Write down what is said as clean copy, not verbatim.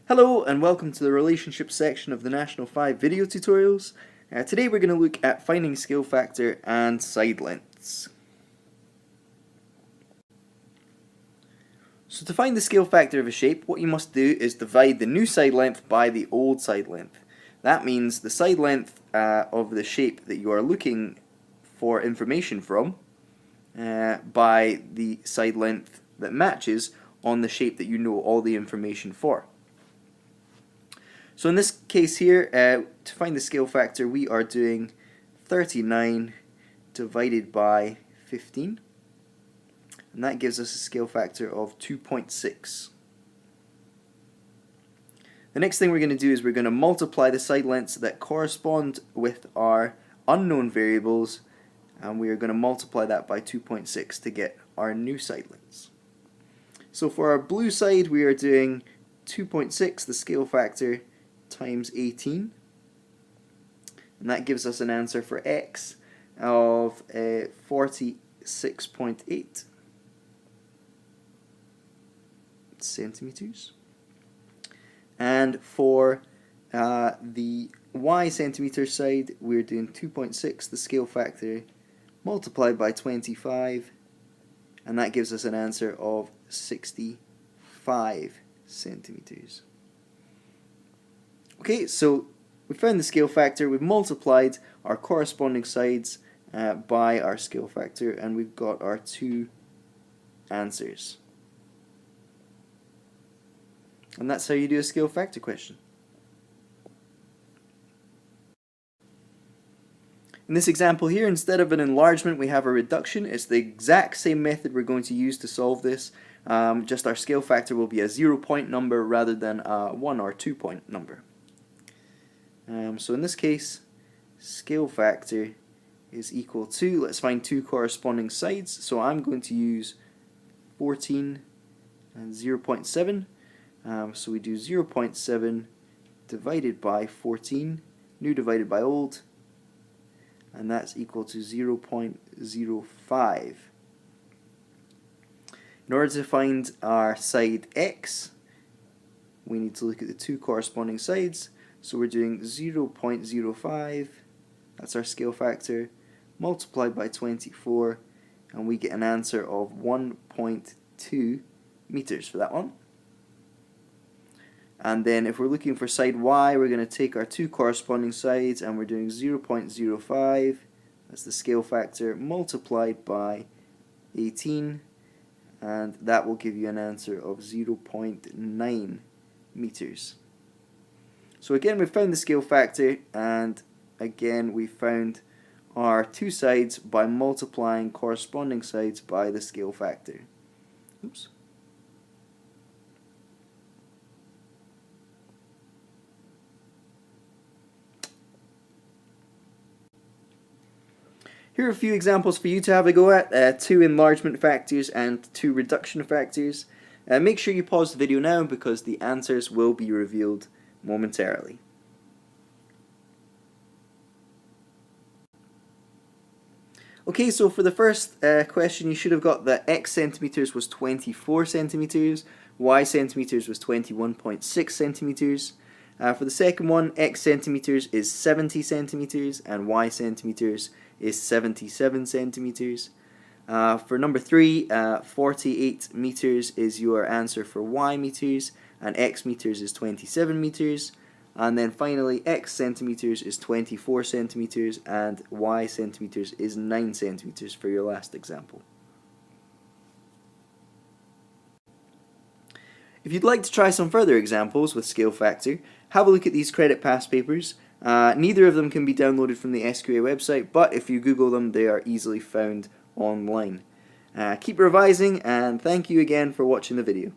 Hello and welcome to the relationship section of the National 5 video tutorials. Today we're going to look at finding scale factor and side lengths. So to find the scale factor of a shape, what you must do is divide the new side length by the old side length. That means the side length of the shape that you are looking for information from by the side length that matches on the shape that you know all the information for. So in this case here, to find the scale factor, we are doing 39 divided by 15. And that gives us a scale factor of 2.6. The next thing we're going to do is we're going to multiply the side lengths that correspond with our unknown variables, and we are going to multiply that by 2.6 to get our new side lengths. So for our blue side, we are doing 2.6, the scale factor, times 18, and that gives us an answer for x of 46.8 centimeters. And for the y centimeter side, we're doing 2.6, the scale factor, multiplied by 25, and that gives us an answer of 65 centimeters. Okay, so we found the scale factor, we've multiplied our corresponding sides by our scale factor, and we've got our two answers. And that's how you do a scale factor question. In this example here, instead of an enlargement, we have a reduction. It's the exact same method we're going to use to solve this. Just our scale factor will be a 0-point number rather than a 1 or 2-point number. So in this case, scale factor is equal to, let's find two corresponding sides. So I'm going to use 14 and 0.7. So we do 0.7 divided by 14, new divided by old, and that's equal to 0.05. In order to find our side x, we need to look at the two corresponding sides. So we're doing 0.05, that's our scale factor, multiplied by 24, and we get an answer of 1.2 meters for that one. And then if we're looking for side y, we're going to take our two corresponding sides, and we're doing 0.05, that's the scale factor, multiplied by 18, and that will give you an answer of 0.9 meters. So again, we found the scale factor, and again we found our two sides by multiplying corresponding sides by the scale factor. Oops. Here are a few examples for you to have a go at, two enlargement factors and two reduction factors. Make sure you pause the video now because the answers will be revealed momentarily. Okay, so for the first question, you should have got that x centimeters was 24 centimeters, y centimeters was 21.6 centimeters. For the second one, x centimeters is 70 centimeters and y centimeters is 77 centimeters. For number 3, 48 meters is your answer for y meters, and x meters is 27 meters. And then finally, x centimeters is 24 centimeters and y centimeters is 9 centimeters for your last example. If you'd like to try some further examples with scale factor, have a look at these credit pass papers. Neither of them can be downloaded from the SQA website, but if you Google them, they are easily found online. Keep revising, and thank you again for watching the video.